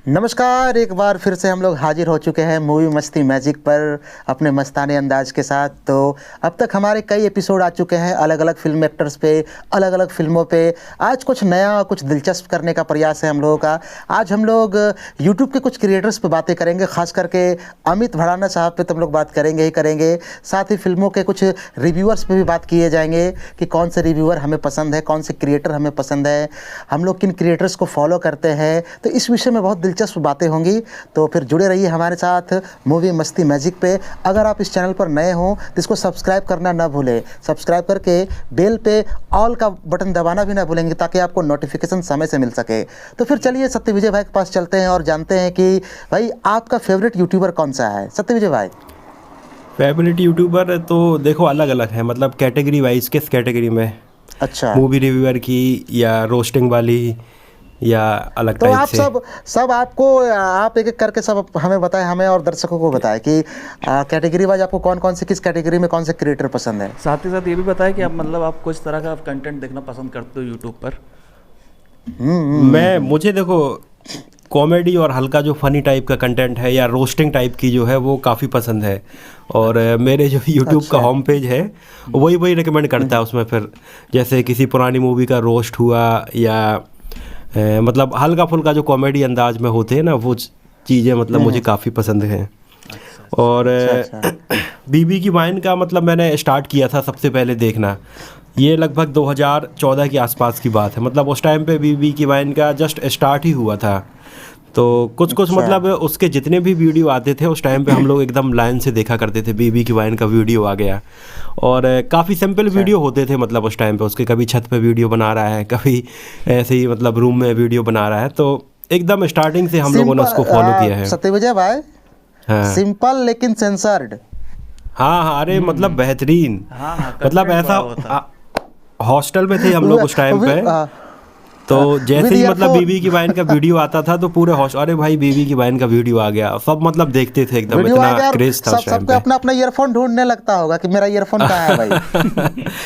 नमस्कार, एक बार फिर से हम लोग हाजिर हो चुके हैं मूवी मस्ती मैजिक पर अपने मस्ताने अंदाज के साथ। तो अब तक हमारे कई एपिसोड आ चुके हैं अलग अलग फिल्म एक्टर्स पे, अलग अलग फिल्मों पे। आज कुछ नया, कुछ दिलचस्प करने का प्रयास है हम लोगों का। आज हम लोग यूट्यूब के कुछ क्रिएटर्स पे बातें करेंगे, खास करके अमित भड़ाना साहब पे तो हम लोग बात करेंगे ही करेंगे। साथ ही फिल्मों के कुछ रिव्यूअर्स पे भी बात किए जाएंगे कि कौन से रिव्यूअर हमें पसंद है, कौन से क्रिएटर हमें पसंद है, हम लोग किन क्रिएटर्स को फॉलो करते हैं। तो इस विषय में बहुत दिलचस्प बातें होंगी। तो फिर जुड़े रहिए हमारे साथ मूवी मस्ती मैजिक पे। अगर आप इस चैनल पर नए हों तो इसको सब्सक्राइब करना ना भूलें। सब्सक्राइब करके बेल पे ऑल का बटन दबाना भी ना भूलेंगे ताकि आपको नोटिफिकेशन समय से मिल सके। तो फिर चलिए सत्य विजय भाई के पास चलते हैं और जानते हैं कि भाई आपका फेवरेट यूट्यूबर कौन सा है। सत्य विजय भाई, फेवरेट यूट्यूबर तो देखो अलग अलग है, मतलब कैटेगरी वाइज। किस कैटेगरी में? अच्छा, मूवी रिव्यूअर की या रोस्टिंग वाली या अलग तो टाइप आप से? सब आपको आप एक एक करके सब हमें बताएं, हमें और दर्शकों को बताएं कि कैटेगरी वाइज आपको कौन कौन से, किस कैटेगरी में कौन से क्रिएटर पसंद है। साथ ही साथ ये भी बताएं कि आप आप किस तरह का कंटेंट देखना पसंद करते हो यूट्यूब पर। मुझे देखो कॉमेडी और हल्का जो फनी टाइप का कंटेंट है या रोस्टिंग टाइप की जो है वो काफ़ी पसंद है। और मेरे जो यूट्यूब का होम पेज है वही वही रिकमेंड करता है उसमें। फिर जैसे किसी पुरानी मूवी का रोस्ट हुआ या मतलब हल्का फुल्का जो कॉमेडी अंदाज में होते हैं ना, वो चीज़ें मतलब मुझे काफ़ी पसंद हैं। और बीबी की वाइन का मतलब मैंने स्टार्ट किया था सबसे पहले देखना, ये लगभग 2014 के आसपास की बात है। मतलब उस टाइम पे बीबी की वाइन का जस्ट स्टार्ट ही हुआ था। तो कुछ मतलब उसके जितने भी वीडियो आते थे उस टाइम पे हम लोग एकदम लाइन से देखा करते थे। बीबी की वाइन का वीडियो आ गया और काफ़ी सिंपल वीडियो होते थे। मतलब उस टाइम पे उसके कभी छत पे वीडियो बना रहा है, कभी ऐसे ही मतलब रूम में वीडियो बना रहा है। तो एकदम स्टार्टिंग से हम लोगों ने उसको फॉलो किया है। सत्य विजय भाई, हाँ सिंपल लेकिन सेंसर्ड। हाँ, अरे मतलब बेहतरीन। मतलब ऐसा हॉस्टल में थे हम लोग उस टाइम पे, तो जैसे ही मतलब बीबी की वाइन का वीडियो आता था तो पूरे अरे भाई बीबी की वाइन का वीडियो आ गया, सब मतलब देखते थे एकदम, इतना क्रेज था उस टाइम पे। सबको अपना अपना ईयरफोन ढूंढने लगता होगा कि मेरा ईयरफोन कहाँ है भाई।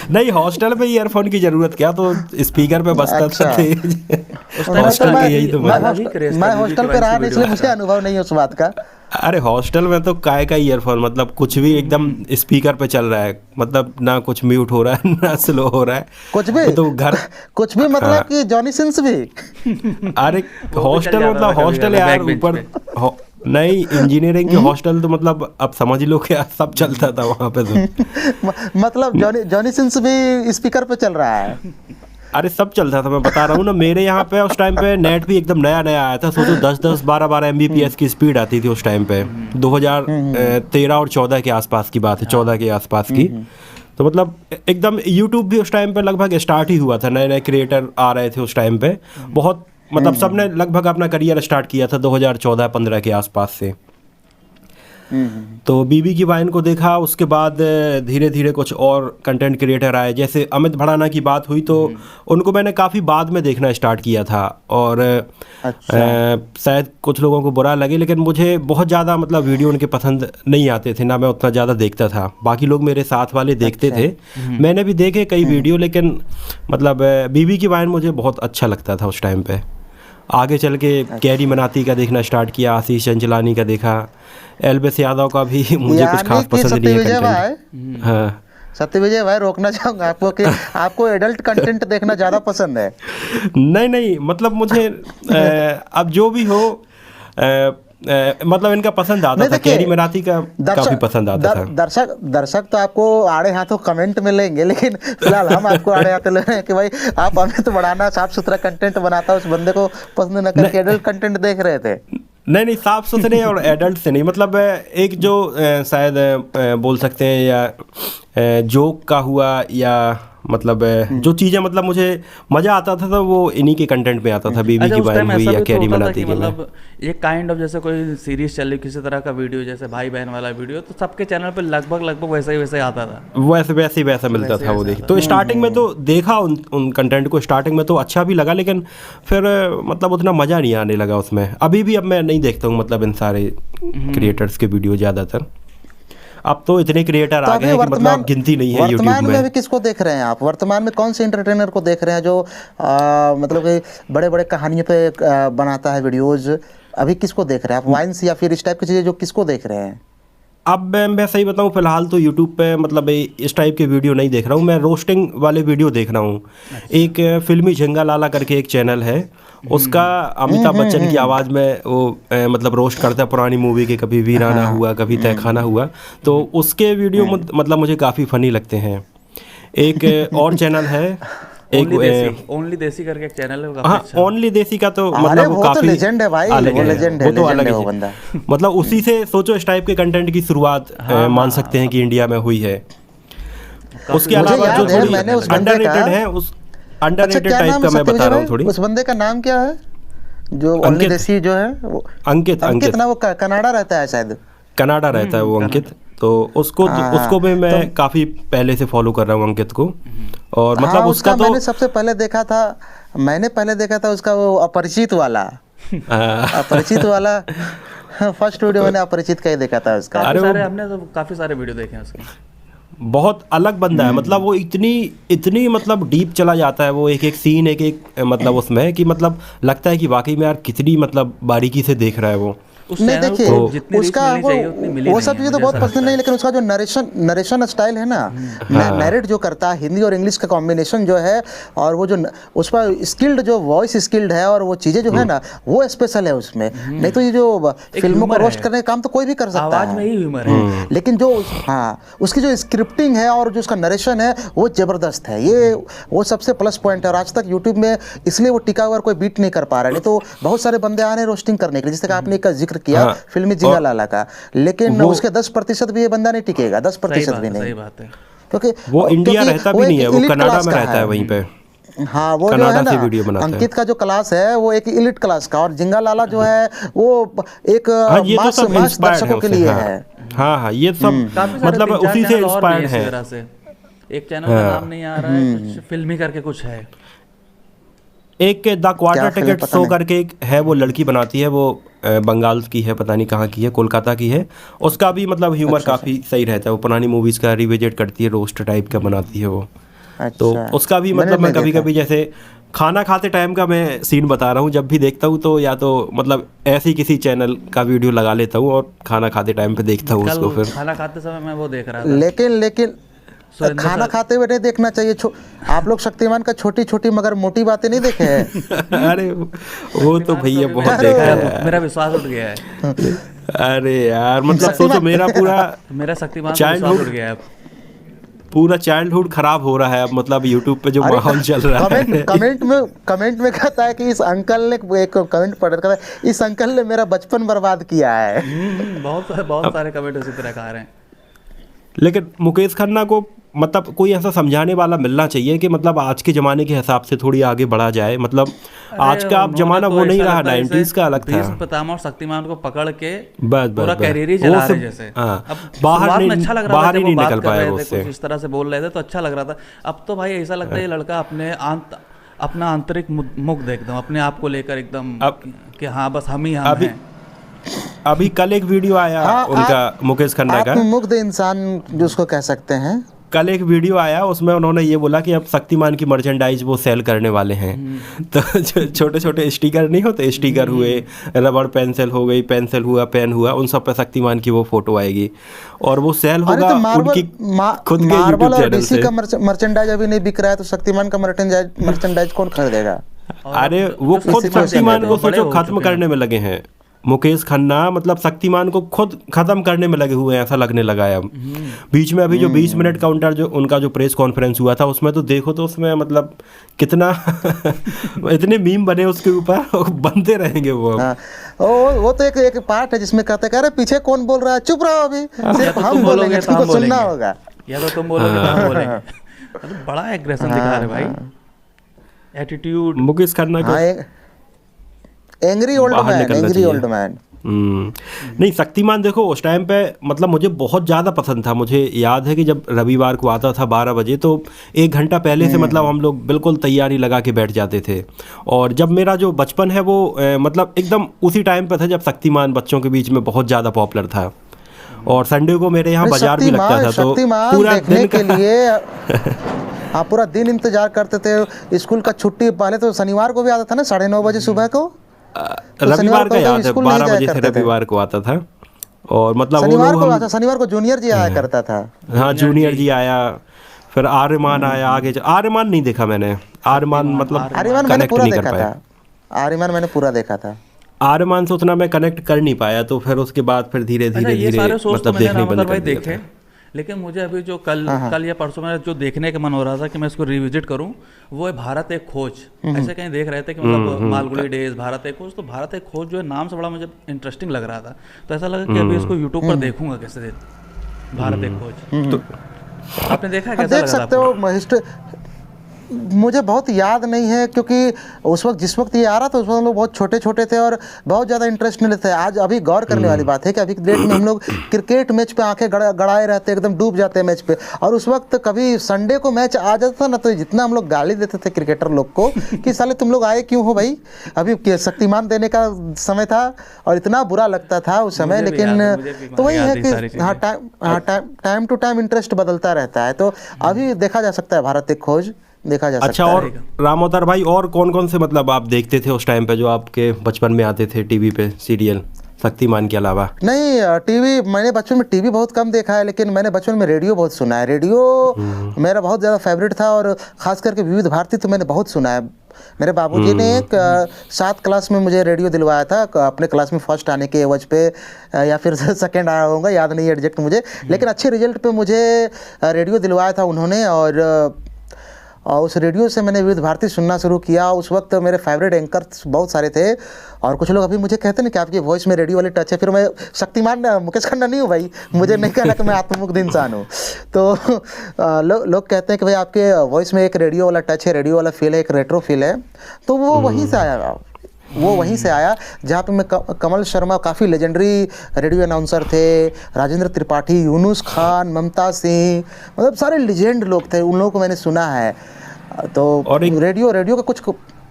नहीं, हॉस्टल में ईयरफोन की जरूरत क्या, तो स्पीकर पे बजता था तेज। हॉस्टल में यही तो मैं हॉस्टल पे रहा नहीं, इसलिए मुझे अनुभव नहीं है उस बात का। अरे हॉस्टल में तो काय का ईयरफोन, मतलब कुछ भी एकदम स्पीकर पे चल रहा है, मतलब ना कुछ म्यूट हो रहा है ना स्लो हो रहा है, कुछ भी तो घर कुछ भी मतलब कि जॉनी सिंस भी। अरे हॉस्टल मतलब हॉस्टल यार, ऊपर नहीं इंजीनियरिंग के हॉस्टल तो मतलब अब समझ लो क्या सब चलता था वहाँ पे तो। मतलब जॉनी सिंस भी स्पीकर पे चल रहा है। अरे सब चलता था, मैं बता रहा हूँ ना। मेरे यहाँ पे उस टाइम पे नेट भी एकदम नया नया आया था। सोचो 10-10 12-12 MBPS की स्पीड आती थी उस टाइम पे। 2013 और 14 के आसपास की बात है, 14 के आसपास की। तो मतलब एकदम यूट्यूब भी उस टाइम पे लगभग स्टार्ट ही हुआ था, नए नए क्रिएटर आ रहे थे उस टाइम पे बहुत। मतलब सबने लगभग अपना करियर स्टार्ट किया था 2014-15 के आसपास से। तो बीबी की वाइन को देखा, उसके बाद धीरे धीरे कुछ और कंटेंट क्रिएटर आए। जैसे अमित भड़ाना की बात हुई तो उनको मैंने काफ़ी बाद में देखना स्टार्ट किया था। और शायद कुछ लोगों को बुरा लगे, लेकिन मुझे बहुत ज़्यादा मतलब वीडियो उनके पसंद नहीं आते थे, ना मैं उतना ज़्यादा देखता था। बाकी लोग मेरे साथ वाले देखते थे, मैंने भी देखे कई वीडियो, लेकिन मतलब बीबी की वाइन मुझे बहुत अच्छा लगता था उस टाइम पे। आगे चल के कैरी मनाती का देखना स्टार्ट किया, आशीष चंचलानी का देखा, एल्बेस यादव का भी मुझे कुछ खास पसंद नहीं है कंटेंट। हाँ सत्य विजय भाई, रोकना चाहूँगा आपको कि आपको एडल्ट कंटेंट देखना ज़्यादा पसंद है। नहीं मतलब मुझे अब जो भी हो मतलब इनका पसंद आता था। कैरी मराठी का काफी पसंद आता था। दर्शक तो आपको आड़े हाथों कमेंट में लेंगे, लेकिन फिलहाल हम आपको आड़े हाथों ले रहे हैं कि भाई आप अमित भड़ाना साफ सुथरा कंटेंट बनाता है, उस बंदे को पसंद न करके एडल्ट कंटेंट देख रहे थे। नहीं साफ सुथरे और एडल्ट से नहीं, मतलब एक जो शायद बोल सकते हैं या जोक का हुआ, या मतलब जो चीज़ें मतलब मुझे मज़ा आता था तो वो इन्हीं के कंटेंट में आता था। बीबी की वाइन हुई या कैरी मनाती की। मतलब ये काइंड ऑफ जैसे कोई सीरीज चल रही किसी तरह का वीडियो, जैसे भाई बहन वाला वीडियो, तो सबके चैनल पे लगभग वैसे ही आता था, वैसा मिलता था वो देख। तो स्टार्टिंग में तो देखा उन कंटेंट को, स्टार्टिंग में तो अच्छा भी लगा, लेकिन फिर मतलब उतना मज़ा नहीं आने लगा उसमें। अभी भी अब मैं नहीं देखता हूँ मतलब इन सारे क्रिएटर्स के वीडियो ज़्यादातर। अब तो इतने क्रिएटर आ गए हैं कि मतलब गिनती नहीं है यूट्यूब में। वर्तमान में भी किसको देख रहे हैं आप? वर्तमान में कौन से एंटरटेनर को देख रहे हैं जो मतलब कि बड़े बड़े कहानियों पे बनाता है वीडियोज़? अभी किसको देख रहे हैं आप, वाइन्स या फिर इस टाइप की चीज़ें जो किसको देख रहे हैं? अब मैं सही बताऊं, फिलहाल तो यूट्यूब पे मतलब इस टाइप के वीडियो नहीं देख रहा हूँ, मैं रोस्टिंग वाले वीडियो देख रहा हूँ। एक फिल्मी झिंगा लाला करके एक चैनल है, उसका अमिताभ बच्चन की आवाज़ में वो मतलब रोस्ट करता है पुरानी मूवी के, कभी वीराना हुआ, कभी तहखाना हुआ, तो उसके वीडियो मतलब मुझे काफ़ी फ़नी लगते हैं। एक और चैनल है, ओनली देसी करके एक चैनल है, हाँ ओनली देसी का तो मतलब वो काफी लेजेंड है भाई, वो लेजेंड है, वो तो अलग वो है बंदा। मतलब उसी से सोचो इस टाइप के कंटेंट की शुरुआत मान सकते हैं कि इंडिया में हुई है। उसके अलावा जो थोड़ी अंडररेटेड है, उस अंडररेटेड टाइप का मैं बता रहा हूँ थोड़ी। उस बंदे का नाम क्या है जो ओनली देसी जो है? वो अंकित ना, वो कनाडा रहता है शायद, कनाडा रहता है वो अंकित, तो उसको भी मैं काफ़ी पहले से फॉलो कर रहा हूँ अंकित को। और मतलब उसका तो मैंने सबसे पहले देखा था उसका वो अपरिचित वाला अपरिचित वाला फर्स्ट वीडियो मैंने अपरिचित का ही देखा था उसका। हमने तो काफ़ी सारे वीडियो देखे हैं उसके। बहुत अलग बंदा है, मतलब वो इतनी मतलब डीप चला जाता है, वो एक सीन एक मतलब उसमें कि मतलब लगता है कि वाकई में यार कितनी मतलब बारीकी से देख रहा है वो। नहीं देखिए उसका वो सब चीज़ें तो बहुत पसंद नहीं, लेकिन उसका जो नरेशन स्टाइल है ना, नरेट जो करता है, हिंदी और इंग्लिश का कॉम्बिनेशन जो है, और वो जो उस पर स्किल्ड जो वॉइस स्किल्ड है और वो चीज़ें जो है ना वो स्पेशल है उसमें। नहीं तो ये जो फिल्मों को रोस्ट करने का काम तो कोई भी कर सकता है, आवाज में ही ह्यूमर है, लेकिन जो उसकी जो स्क्रिप्टिंग है और जो उसका नरेशन है वो ज़बरदस्त है। ये वो सबसे प्लस पॉइंट है, और आज तक यूट्यूब में इसलिए वो टिका हुआ कोई बीट नहीं कर पा रहा है। नहीं तो बहुत सारे बंदे आ रहे हैं रोस्टिंग करने के लिए, जैसे कि आपने का जिक्र किया फिल्मी झिंगा लाला का, लेकिन उसके 10% भी ये बंदा नहीं टिकेगा, 10% भी नहीं। सही बात है, क्योंकि वो इंडिया रहता भी नहीं है, वो कनाडा में रहता है वहीं पे। हाँ वो जो है ना अंकित का जो क्लास है वो एक इलिट क्लास का, और झिंगा लाला जो है वो एक मास दर्शकों के लिए है। हाँ ये सब मतलब उसी से इंस्पायर्ड है। एक चैनल का नाम नहीं आ रहा है, कुछ फिल्मी करके कुछ है, एक द क्वार्टर टिकट शो करके एक है, वो लड़की बनाती है, वो बंगाल की है, पता नहीं कहाँ की है, कोलकाता की है। उसका भी मतलब ह्यूमर काफ़ी सही रहता है, वो पुरानी मूवीज़ का रिविजिट करती है, रोस्ट टाइप का बनाती है वो। तो उसका भी मतलब मैं कभी कभी जैसे खाना खाते टाइम का मैं सीन बता रहा हूँ, जब भी देखता हूँ तो या तो मतलब ऐसे ही किसी चैनल का वीडियो लगा लेता हूँ और खाना खाते टाइम पे देखता हूँ उसको। फिर खाना खाते समय मैं वो देख रहा था, लेकिन खाना खाते हुए नहीं देखना चाहिए। आप लोग शक्तिमान का छोटी छोटी मगर मोटी बातें नहीं देखे हैं? अरे वो तो भैया बहुत देखा है, मेरा विश्वास उठ गया है। अरे यार मतलब सोचो मेरा शक्तिमान विश्वास उठ गया है, पूरा चाइल्डहुड खराब हो रहा है अब, मतलब यूट्यूब पे जो माहौल चल रहा है। कमेंट में कहता है कि इस अंकल ने, एक कमेंट पढ़ कहता है इस अंकल ने मेरा बचपन बर्बाद किया है। बहुत सारे कमेंट उसी तरह कह रहे हैं। लेकिन मुकेश खन्ना को मतलब कोई ऐसा समझाने वाला मिलना चाहिए कि मतलब आज के ज़माने के हिसाब से थोड़ी आगे बढ़ा जाए। मतलब आज का अब जमाना वो नहीं रहा, 90s का अलग था। पितामह और शक्तिमान को पकड़ के बस पूरा कैरियर ही चला रहे जैसे। अब बाहर नहीं निकल पाए वो, कुछ इस तरह से बोल रहे थे तो अच्छा लग रहा था। अब तो भाई ऐसा लगता है ये लड़का अपना आंतरिक मुख देख दो अपने आप को लेकर एकदम, कि हाँ बस हम ही हम हैं। अभी कल एक वीडियो आया उनका मुकेश खन्ना का, मुग्ध इंसान जो उसको कह सकते हैं, कल एक वीडियो आया उसमें उन्होंने ये बोला कि अब शक्तिमान की मर्चेंडाइज वो सेल करने वाले हैं। तो छोटे छोटे स्टिकर नहीं होते, स्टिकर हुए, रबड़ पेंसिल हो गई, पेंसिल हुआ, पेन हुआ, उन सब पे शक्तिमान की वो फोटो आएगी और वो सेल होगा उनकी खुद के यूट्यूब चैनल से। का मर्चेंडाइज अभी नहीं बिक रहा है तो शक्तिमान का मर्चेंडाइज कौन खरीदेगा? अरे वो खुद शक्तिमान को सोचो खत्म करने में लगे हैं। मुकेश खन्ना मतलब शक्तिमान को खुद खत्म करने में लगे हुए हैं, ऐसा लगने लगा है अब। बीच में अभी जो 20 मिनट काउंटर जो उनका जो प्रेस कॉन्फ्रेंस हुआ था उसमें तो देखो तो उसमें मतलब कितना इतने मीम बने उसके ऊपर, बनते रहेंगे वो। वो तो एक पार्ट है जिसमें कहते हैं अरे पीछे कौन बोल रहा है, चुप रहो अभी, सिर्फ हम बोलेंगे, तुमको सुनना होगा, या तो तुम बोलोगे तो हम बोलेंगे। बड़ा एग्रेशन दिखा रहे भाई, एटीट्यूड मुकेश खन्ना का। Angry old man. नहीं शक्तिमान देखो उस टाइम पे मतलब मुझे बहुत ज़्यादा पसंद था। मुझे याद है कि जब रविवार को आता था 12 बजे तो 1 घंटा पहले से मतलब हम लोग बिल्कुल तैयारी लगा के बैठ जाते थे। और जब मेरा जो बचपन है वो मतलब एकदम उसी टाइम पे था जब शक्तिमान बच्चों के बीच में बहुत ज़्यादा पॉपुलर था। और संडे को मेरे यहाँ बाजार भी लगता था, तो पूरा दिन के लिए आप पूरा दिन इंतजार करते थे। स्कूल का छुट्टी पहले तो शनिवार को भी आता था ना 9:30 बजे सुबह को। रविवार का को याद है, स्कूल नहीं 12 जाया बजे से करते थे। रविवार को आता था। और मतलब वो शनिवार लोग को हम, अच्छा, शनिवार को जूनियर जी आया करता था। हाँ जूनियर जी आया, फिर आर्यमान आया आगे। आर्यमान नहीं देखा मैंने, आर्यमान मतलब आर्यमान मैंने कनेक्ट पूरा नहीं कर देखा पाया। था। आर्यमान मैंने पूरा देखा था। आर्यमान से उतना मैं कनेक्ट कर नहीं पाया, तो फिर उसके बाद फिर धीरे अच्छा, धीरे ये धीरे सारे सोर्स तो मतलब मैंने देखने ही रामोदर बंद भाई कर दिया देखे, था। लेकिन मुझे अभी जो कल या परसों में जो देखने का मन हो रहा था कि मैं इसको रिविजिट करूं, वो है भारत एक खोज। ऐसे कहीं देख रहे थे कि मतलब मालगुडी डेज, भारत एक खोज, तो भारत एक खोज जो है नाम से बड़ा मुझे इंटरेस्टिंग लग रहा था, तो ऐसा लगा कि अभी इसको यूट्यूब पर देखूंगा कैसे दिन, भारत एक खोज। तो आपने देखा है, कैसा देख लगा था सकते आपको? हो। मुझे बहुत याद नहीं है, क्योंकि उस वक्त जिस वक्त ये आ रहा था उस वक्त हम लोग बहुत छोटे छोटे थे और बहुत ज़्यादा इंटरेस्ट नहीं लेते थे। आज अभी गौर करने वाली बात है कि अभी की डेट में हम लोग क्रिकेट मैच पे आंखें गड़ाए रहते, एकदम डूब जाते हैं मैच पे। और उस वक्त कभी संडे को मैच आ जाता था ना, तो जितना हम लोग गाली देते थे क्रिकेटर लोग को कि साले तुम लोग आए क्यों हो भाई, अभी शक्तिमान देने का समय था और इतना बुरा लगता था उस समय। लेकिन तो वही है कि हाँ, टाइम टू टाइम इंटरेस्ट बदलता रहता है। तो अभी देखा जा सकता है भारत एक खोज देखा जा अच्छा, सकता है। और रामोदर भाई और कौन कौन से मतलब आप देखते थे उस टाइम पे, जो आपके बचपन में आते थे टीवी पे सीरियल, शक्तिमान के अलावा? नहीं, टीवी मैंने बचपन में टीवी बहुत कम देखा है, लेकिन मैंने बचपन में रेडियो बहुत सुना है। रेडियो मेरा बहुत ज़्यादा फेवरेट था, और ख़ास करके विविध भारती तो मैंने बहुत सुना है। मेरे बाबूजी ने एक 7 क्लास में मुझे रेडियो दिलवाया था, अपने क्लास में फर्स्ट आने के एवज पे, या फिर सेकंड आया होगा, याद नहीं एग्जैक्ट मुझे, लेकिन अच्छे रिजल्ट पे मुझे रेडियो दिलवाया था उन्होंने। और उस रेडियो से मैंने विविध भारती सुनना शुरू किया। उस वक्त मेरे फेवरेट एंकर्स बहुत सारे थे, और कुछ लोग अभी मुझे कहते हैं कि आपकी वॉइस में रेडियो वाली टच है। फिर मैं शक्तिमान मुकेश खन्ना नहीं हूँ भाई, मुझे नहीं कहना कि मैं आत्ममुग्ध इंसान हूँ। तो लोग कहते हैं कि भाई आपके वॉइस में एक रेडियो वाला टच है, रेडियो वाला फील है, एक रेट्रो फील है। तो वो वहीं से आया जहाँ पे मैं कमल शर्मा, काफ़ी लेजेंडरी रेडियो अनाउंसर थे, राजेंद्र त्रिपाठी, यूनुस खान, ममता सिंह, मतलब सारे लेजेंड लोग थे, उन लोगों को मैंने सुना है। तो और रेडियो का कुछ,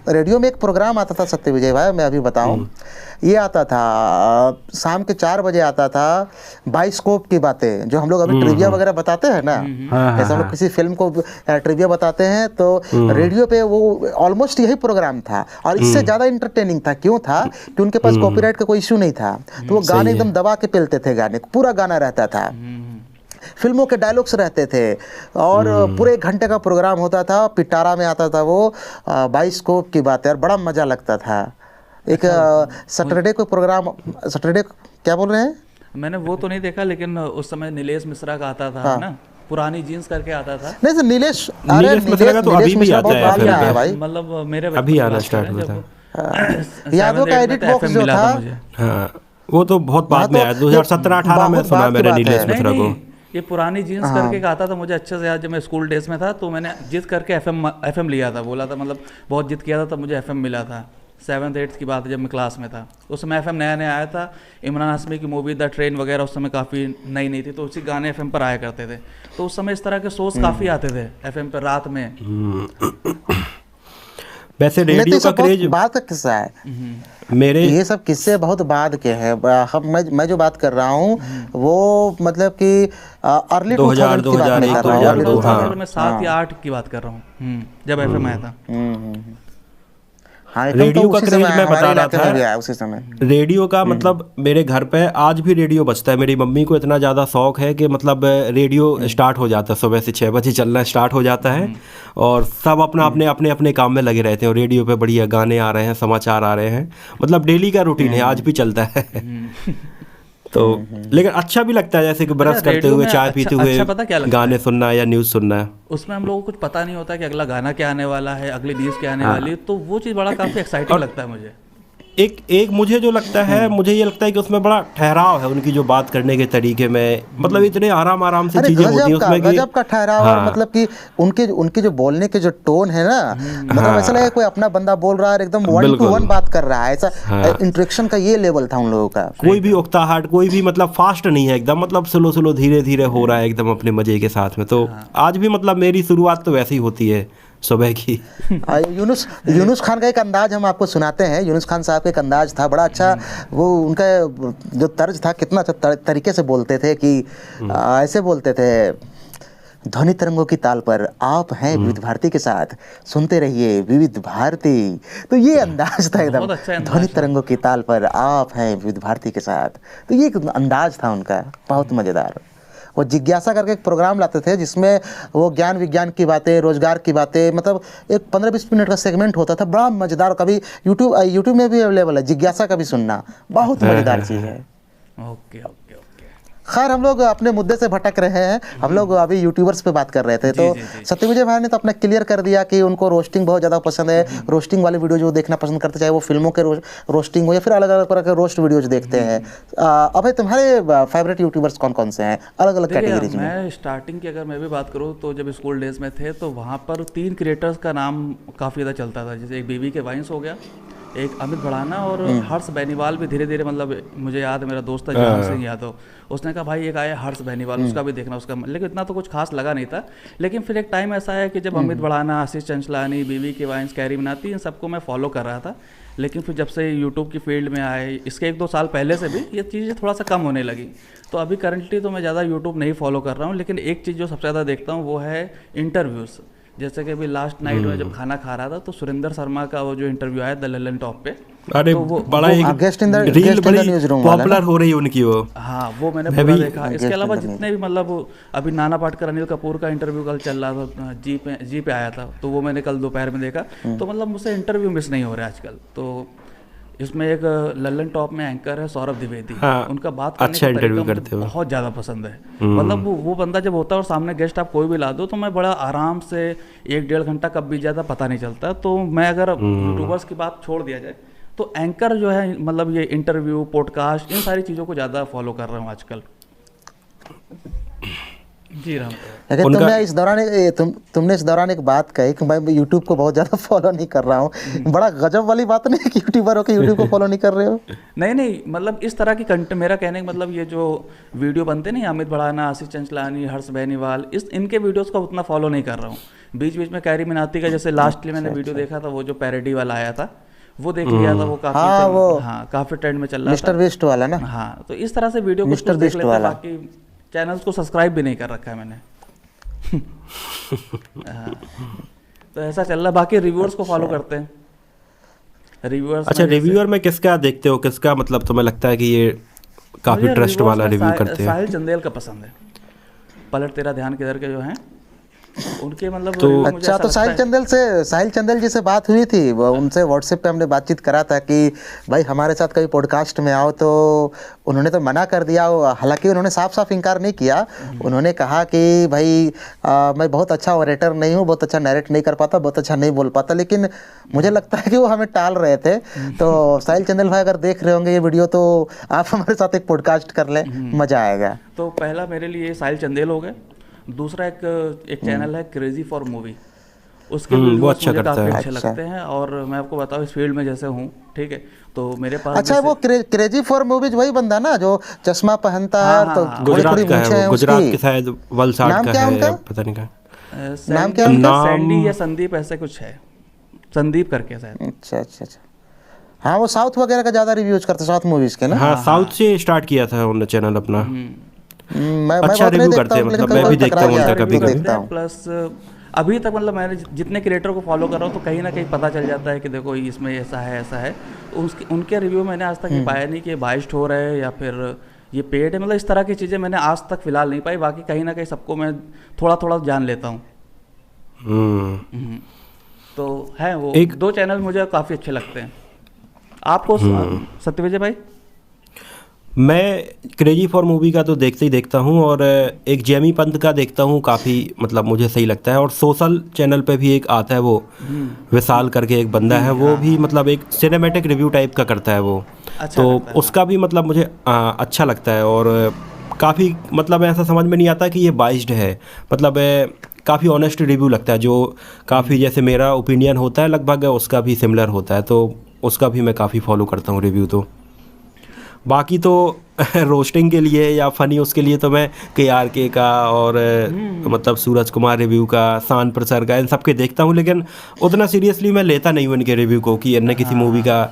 रेडियो में एक प्रोग्राम आता था सत्य विजय भाई, मैं अभी बताऊं, ये आता था शाम के 4 बजे आता था, बाइस्कोप की बातें, जो हम लोग अभी ट्रिविया वगैरह बताते हैं ना, जैसे हम लोग किसी फिल्म को ट्रिविया बताते हैं, तो रेडियो पे वो ऑलमोस्ट यही प्रोग्राम था। और इससे ज़्यादा इंटरटेनिंग था। क्यों था? कि उनके पास कॉपीराइट का कोई इशू नहीं था, तो वो गाने एकदम दबा के पेलते थे, गाने पूरा गाना रहता था, फिल्मों के डायलॉग्स रहते थे, और पूरे 1 घंटे का प्रोग्राम होता था। पिटारा में आता था वो, बाइस्कोप की बात है, और बड़ा मज़ा लगता था। एक सैटरडे को प्रोग्राम, सैटरडे क्या बोल रहे हैं? मैंने वो तो नहीं देखा, लेकिन उस समय नीलेश मिश्रा का आता था ना, पुरानी जीन्स करके आता था। नहीं सर, नीलेश मिश्रा का तो अभी भी आता है भाई, मतलब मेरे अभी आना स्टार्ट हुआ था। यादव का एडिट बॉक्स जो था, हाँ वो तो बहुत बाद में आया, 2017-18 में सुना मैंने नीलेश मिश्रा को। ये पुरानी जीन्स करके का आता था, मुझे अच्छे से याद। जब मैं स्कूल डेज में था तो मैंने जिद करके एफएम लिया था, बोला था, मतलब बहुत जिद किया था, तब मुझे एफएम मिला था। 7th-8th की बात है, जब मैं क्लास में था। उस समय एफएम नया नया आया था, इमरान हाशमी की मूवी द ट्रेन वगैरह उस समय काफ़ी नई नई थी, तो उसी गाने एफएम पर आया करते थे। तो उस समय इस तरह के शोज काफ़ी आते थे एफएम पर रात में। वैसे रेडियो का क्रेज, बात का किस्सा है मेरे ये सब किस्से बहुत बाद के हैं। मैं जो बात कर रहा हूँ वो मतलब कि अर्ली 2000 की बात नहीं कर रहा हूँ, मैं 7 या 8 की बात कर रहा हूँ, जब एफएम आया था। हाँ, रेडियो का क्रेज मैं बता रहा था, उसी समय रेडियो का मतलब मेरे घर पे आज भी रेडियो बजता है। मेरी मम्मी को इतना ज़्यादा शौक है कि मतलब रेडियो स्टार्ट हो जाता है, सुबह से 6 बजे चलना स्टार्ट हो जाता है, और सब अपने काम में लगे रहते हैं, और रेडियो पे बढ़िया गाने आ रहे हैं, समाचार आ रहे हैं, मतलब डेली का रूटीन है, आज भी चलता है। तो लेकिन अच्छा भी लगता है, जैसे कि ब्रश करते हुए, चाय पीते हुए गाने सुनना या न्यूज़ सुनना। उसमें हम लोगों को कुछ पता नहीं होता कि अगला गाना क्या आने वाला है, अगली न्यूज़ क्या आने वाली है, तो वो चीज़ बड़ा काफ़ी एक्साइटिंग लगता है मुझे। एक मुझे जो लगता है, मुझे ये लगता है कि उसमें बड़ा ठहराव है उनकी जो बात करने के तरीके में, मतलब इतने आराम से चीजें होती हैं उसमें कि गजब का ठहराव। और मतलब कि उनके जो बोलने के जो टोन है ना, मतलब ऐसा लगे कोई अपना बंदा बोल रहा है, एकदम 1 to 1 बात कर रहा है, ऐसा इंटरेक्शन का ये लेवल था उन लोगों का। कोई भी उकताहट, कोई भी मतलब फास्ट नहीं है एकदम, मतलब स्लो धीरे हो रहा है एकदम अपने मजे के साथ में। तो आज भी मतलब मेरी शुरुआत तो वैसी ही होती है सुबह की। यूनुस खान का एक अंदाज हम आपको सुनाते हैं। यूनुस खान साहब का एक अंदाज था बड़ा अच्छा, वो उनका जो तर्ज था, कितना अच्छा तरीके से बोलते थे कि ऐसे बोलते थे, ध्वनि तरंगों की ताल पर आप हैं विविध भारती के साथ, सुनते रहिए विविध भारती। तो ये अंदाज था एकदम, बहुत अच्छा अंदाज ध्वनि था। तरंगों की ताल पर आप हैं विविध भारती के साथ। तो ये एक अंदाज था उनका, बहुत मज़ेदार। वो जिज्ञासा करके एक प्रोग्राम लाते थे जिसमें वो ज्ञान विज्ञान की बातें, रोजगार की बातें, मतलब एक 15-20 मिनट का सेगमेंट होता था, बड़ा मज़ेदार। कभी यूट्यूब में भी अवेलेबल है, जिज्ञासा का भी सुनना, बहुत मज़ेदार चीज़ है। Okay okay okay. खैर हम लोग अपने मुद्दे से भटक रहे हैं। हम लोग अभी यूट्यूबर्स पे बात कर रहे थे, तो सत्यविजय भाई ने तो अपना क्लियर कर दिया कि उनको रोस्टिंग बहुत ज़्यादा पसंद है। रोस्टिंग वाली वीडियो जो देखना पसंद करते, चाहे वो फिल्मों के रोस्टिंग हो या फिर अलग अलग तरह के रोस्ट वीडियोज देखते हैं। अभय, तुम्हारे फेवरेट यूट्यूबर्स कौन कौन से हैं अलग अलग कैटेगरीज में? मैं स्टार्टिंग की अगर मैं भी बात करूँ तो जब स्कूल डेज में थे तो वहाँ पर 3 क्रिएटर्स का नाम काफ़ी ज़्यादा चलता था। जैसे एक बीबी के वाइंस हो गया, एक अमित भड़ाना और हर्ष बेनीवाल भी धीरे धीरे, मतलब मुझे याद है मेरा दोस्त था जहां सिंह यादव, उसने कहा भाई एक आया हर्ष बेनीवाल, उसका भी देखना उसका, लेकिन इतना तो कुछ खास लगा नहीं था। लेकिन फिर एक टाइम ऐसा है कि जब अमित भड़ाना, आशीष चंचलानी, बीबी के वाइंस, कैरी मिनाती, इन सबको मैं फॉलो कर रहा था। लेकिन फिर जब से यूट्यूब की फील्ड में आए, इसके 1-2 साल पहले से भी ये चीज़ें थोड़ा सा कम होने लगी। तो अभी करंटली तो मैं ज़्यादा यूट्यूब नहीं फॉलो कर रहा हूँ, लेकिन एक चीज़ जो सबसे ज़्यादा देखता हूँ वो है इंटरव्यूज़। जैसे कि अभी लास्ट नाइट में जब खाना खा रहा था तो सुरेंद्र शर्मा का वो जो इंटरव्यू आया द ललन टॉप पे, अरे तो वो बड़ा एक गेस्ट इन द रील बड़ी न्यूज़रूम पॉपुलर हो रही है उनकी वो। हाँ वो मैंने पूरा देखा। इसके अलावा जितने भी, मतलब अभी नाना पाटेकर, अनिल कपूर का इंटरव्यू कल चल रहा था, जी पे आया था, तो वो मैंने कल दोपहर में देखा। तो मतलब मुझसे इंटरव्यू मिस नहीं हो रहा है आजकल। तो इसमें एक लल्लन टॉप में एंकर है सौरभ द्विवेदी, हाँ, उनका बात करने अच्छा का इंटरव्यू तरीका करते मुझे हो। बहुत ज़्यादा पसंद है। मतलब वो बंदा जब होता है और सामने गेस्ट आप कोई भी ला दो तो मैं बड़ा आराम से 1-1.5 घंटा कब बीत जाता पता नहीं चलता। तो मैं अगर यूट्यूबर्स की बात छोड़ दिया जाए तो एंकर जो है, मतलब ये इंटरव्यू, पॉडकास्ट, इन सारी चीज़ों को ज़्यादा फॉलो कर रहा हूँ आजकल। जी राम। लेकिन तुमने इस दौरान एक बात कही कि मैं यूट्यूब को बहुत ज़्यादा फॉलो नहीं कर रहा हूँ। बड़ा गजब वाली बात नहीं है कि यूट्यूबर हो के यूट्यूब को फॉलो नहीं कर रहे हो। नहीं, मतलब इस तरह की कंटेंट, मेरा कहने का मतलब ये जो वीडियो बनते नहीं, अमित भड़ाना, आशीष चंचलानी, हर्ष बेनीवाल, इनके वीडियोस को उतना फॉलो नहीं कर रहा हूँ। बीच बीच में कैरी मिनाती का जैसे लास्टली मैंने वीडियो देखा था, वो जो पैरोडी वाला आया था वो देख लिया था, वो काफ़ी काफ़ी ट्रेंड में चल रहा था, मिस्टर बीस्ट वाला ना। हाँ, तो इस तरह से वीडियो कुछ देख लेते हैं। बाकी चैनल्स को सब्सक्राइब भी नहीं कर रखा है मैंने। हाँ, तो ऐसा चल रहा है। बाकी रिव्यूअर्स को फॉलो करते हैं। रिव्यूअर्स, अच्छा, रिव्यूअर में किसका देखते हो, किसका मतलब तुम्हें लगता है कि ये काफी ट्रस्ट वाला रिव्यू करते हैं? साहिल चंदेल का पसंद है, पलट तेरा ध्यान किधर के जो हैं उनके, मतलब तो अच्छा, तो साहिल चंदेल जी से बात हुई थी, उनसे व्हाट्सएप पे हमने बातचीत करा था कि भाई हमारे साथ कभी पॉडकास्ट में आओ, तो उन्होंने तो मना कर दिया। हालांकि उन्होंने साफ साफ इनकार नहीं किया। उन्होंने कहा कि भाई मैं बहुत अच्छा ऑरेटर नहीं हूँ, बहुत अच्छा नैरेट नहीं कर पाता, बहुत अच्छा नहीं बोल पाता, लेकिन मुझे लगता है कि वो हमें टाल रहे थे। तो साहिल चंदेल भाई अगर देख रहे होंगे ये वीडियो तो आप हमारे साथ एक पॉडकास्ट कर लें, मज़ा आएगा। तो पहला मेरे लिए साहिल चंदेल हो गए। दूसरा एक चैनल है क्रेजी फॉर मूवी, उसके वीडियोस मुझे काफ़ी अच्छे लगते हैं। और मैं आपको बताऊँ, इस फील्ड में जैसे हूँ, ठीक है, तो मेरे पास अच्छा वो क्रेजी फॉर मूवीज वही बंदा ना जो चश्मा पहनता है, तो गुजरात का है, गुजरात के शायद वलसाड का है, पता नहीं क्या नाम, क्या उनका, सैंडी या संदीप ऐसे कुछ है, संदीप करके शायद। अच्छा। हाँ, वो साउथ वगैरह का ज़्यादा रिव्यूज करते, साउथ मूवीज के ना। हाँ, साउथ से स्टार्ट किया था उन्होंने चैनल अपना। मैं अच्छा रिव्यू करते हैं, मतलब मैं भी देखता हूँ उनका कभी-कभी। प्लस अभी तक मतलब मैंने जितने क्रिएटर को फॉलो कर रहा हूँ तो कहीं ना कहीं पता चल जाता है कि देखो इसमें ऐसा है। उनके रिव्यू मैंने आज तक ये पाया नहीं कि ये बाइस्ड हो रहा है या फिर ये पेड है, मतलब इस तरह की चीज़ें मैंने आज तक फिलहाल नहीं पाई। बाकी कहीं ना कहीं सबको मैं थोड़ा थोड़ा जान लेता हूँ। तो है वो 2 चैनल मुझे काफ़ी अच्छे लगते हैं। आपको सत्यविजय भाई? मैं क्रेजी फॉर मूवी का तो देखते ही देखता हूँ, और एक जेमी पंत का देखता हूँ, काफ़ी मतलब मुझे सही लगता है। और सोशल चैनल पे भी एक आता है वो विशाल करके एक बंदा है, वो भी मतलब एक सिनेमैटिक रिव्यू टाइप का करता है वो, अच्छा तो उसका भी मतलब मुझे अच्छा लगता है। और काफ़ी मतलब ऐसा समझ में नहीं आता कि ये बाइस्ड है, मतलब काफ़ी ऑनेस्ट रिव्यू लगता है, जो काफ़ी जैसे मेरा ओपिनियन होता है लगभग उसका भी सिमिलर होता है, तो उसका भी मैं काफ़ी फॉलो करता हूँ रिव्यू। तो बाकी तो रोस्टिंग के लिए या फनी उसके लिए तो मैं KRK का और मतलब सूरज कुमार रिव्यू का, शान प्रसर का, इन सब के देखता हूँ, लेकिन उतना सीरियसली मैं लेता नहीं हूँ इनके रिव्यू को कि इनने किसी मूवी का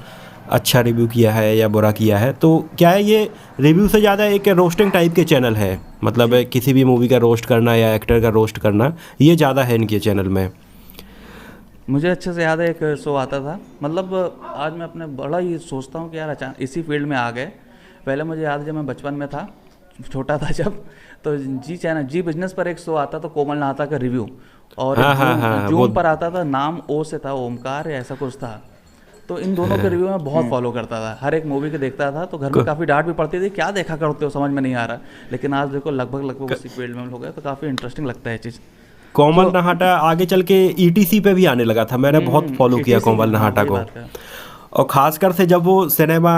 अच्छा रिव्यू किया है या बुरा किया है। तो क्या है, ये रिव्यू से ज़्यादा एक रोस्टिंग टाइप के चैनल है, मतलब किसी भी मूवी का रोस्ट करना या एक्टर का रोस्ट करना, ये ज़्यादा है इनके चैनल में। मुझे अच्छे से याद है एक शो आता था, मतलब आज मैं अपने बड़ा ही सोचता हूँ कि यार अचानक इसी फील्ड में आ गए। पहले मुझे याद है जब मैं बचपन में था, छोटा था जब, तो जी बिजनेस पर एक शो आता था, कोमल नाहता का रिव्यू, और जूम पर आता था, नाम ओ से था, ओमकार या ऐसा कुछ था। तो इन दोनों के रिव्यू मैं बहुत फॉलो करता था, हर एक मूवी के देखता था। तो घर में काफ़ी डांट भी पड़ती थी, क्या देखा करते हो, समझ में नहीं आ रहा। लेकिन आज देखो लगभग उसी फील्ड में हम लोग हैं, तो काफ़ी इंटरेस्टिंग लगता है चीज़। कोमल नहाटा आगे चल के ईटीसी पे भी आने लगा था, मैंने बहुत फॉलो किया कोमल नहाटा को। और ख़ासकर से जब वो सिनेमा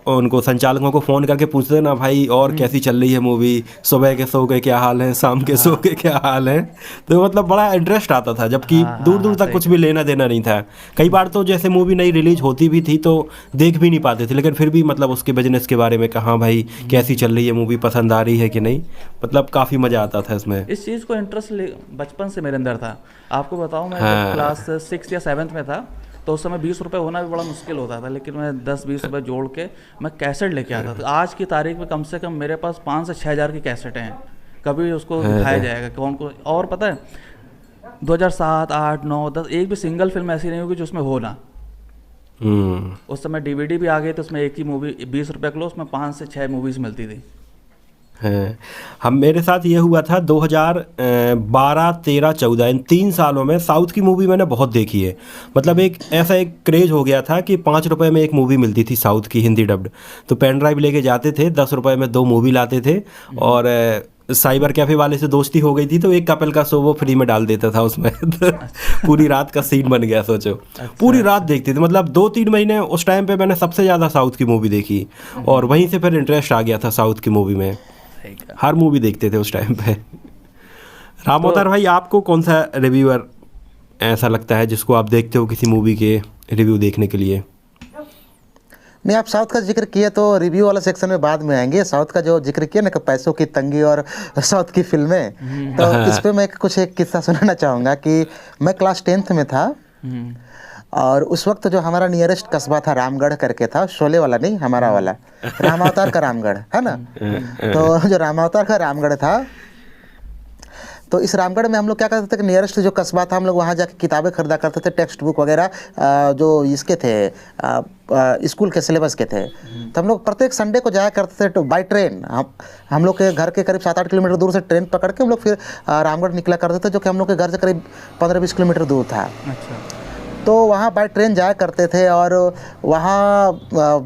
उनको संचालकों को फ़ोन करके पूछते ना, भाई और कैसी चल रही है मूवी, सुबह के शो के क्या हाल है, शाम के शो के क्या हाल है, तो मतलब बड़ा इंटरेस्ट आता था। जबकि दूर दूर तक कुछ भी लेना देना नहीं था। कई बार तो जैसे मूवी नई रिलीज होती भी थी तो देख भी नहीं पाते थे, लेकिन फिर भी मतलब उसके बिजनेस के बारे में कहाँ भाई कैसी चल रही है मूवी, पसंद आ रही है कि नहीं, मतलब काफ़ी मज़ा आता था इसमें। इस चीज़ को इंटरेस्ट बचपन से मेरे अंदर था। आपको बताऊँ, मैं क्लास 6 या 7 में था, तो उस समय 20 रुपये होना भी बड़ा मुश्किल होता था, लेकिन मैं 10-20 रुपये जोड़ के मैं कैसेट लेके आता था। आज की तारीख में कम से कम मेरे पास 5 से 6 हज़ार की कैसेटें हैं, कभी उसको दिखाया जाएगा कौन को। और पता है 2007, 8, 9, 10 एक भी सिंगल फिल्म ऐसी नहीं होगी जो उसमें हो ना। उस समय DVD भी आ गई, तो उसमें एक ही मूवी 20 रुपये किलो, उसमें 5 से 6 मूवीज़ मिलती थी। हैं हम मेरे साथ ये हुआ था 2012, 13, 14 इन 3 सालों में साउथ की मूवी मैंने बहुत देखी है। मतलब एक ऐसा एक क्रेज़ हो गया था कि 5 रुपए में एक मूवी मिलती थी साउथ की हिंदी डब्ड, तो पेन ड्राइव लेके जाते थे, 10 रुपए में 2 मूवी लाते थे। और साइबर कैफ़े वाले से दोस्ती हो गई थी, तो एक कपल का शो वो फ्री में डाल देता था उसमें। पूरी रात का सीन बन गया, सोचो। पूरी रात देखते थे, मतलब 2-3 महीने उस टाइम पे मैंने सबसे ज़्यादा साउथ की मूवी देखी, और वहीं से फिर इंटरेस्ट आ गया था साउथ की मूवी में। हर मूवी देखते थे उस टाइम पे। राम अवतार भाई, आपको कौन सा रिव्यूअर ऐसा लगता है जिसको आप देखते हो किसी मूवी के रिव्यू देखने के लिए? नहीं, आप साउथ का जिक्र किए तो रिव्यू वाला सेक्शन में बाद में आएंगे। साउथ का जो जिक्र किया ना कि पैसों की तंगी और साउथ की फिल्में, तो इस पे मैं कुछ एक किस्सा सुनाना चाहूँगा कि मैं क्लास 10th में था, और उस वक्त जो हमारा नियरेस्ट कस्बा था रामगढ़ करके था, शोले वाला नहीं, हमारा वाला राम अवतार का रामगढ़ है ना। तो जो राम अवतार का रामगढ़ था, तो इस रामगढ़ में हम लोग क्या करते थे कि नियरेस्ट जो कस्बा था, हम लोग वहाँ जाके किताबें खरीदा करते थे, टेक्स्ट बुक वगैरह जो इसके थे स्कूल के सिलेबस के थे। तो हम लोग प्रत्येक संडे को जाया करते थे बाई ट्रेन। हम लोग के घर के करीब 7-8 किलोमीटर दूर से ट्रेन पकड़ के हम लोग फिर रामगढ़ निकला करते थे, जो कि हम लोग के घर से करीब 15-20 किलोमीटर दूर था। अच्छा। तो वहाँ बाय ट्रेन जाया करते थे, और वहाँ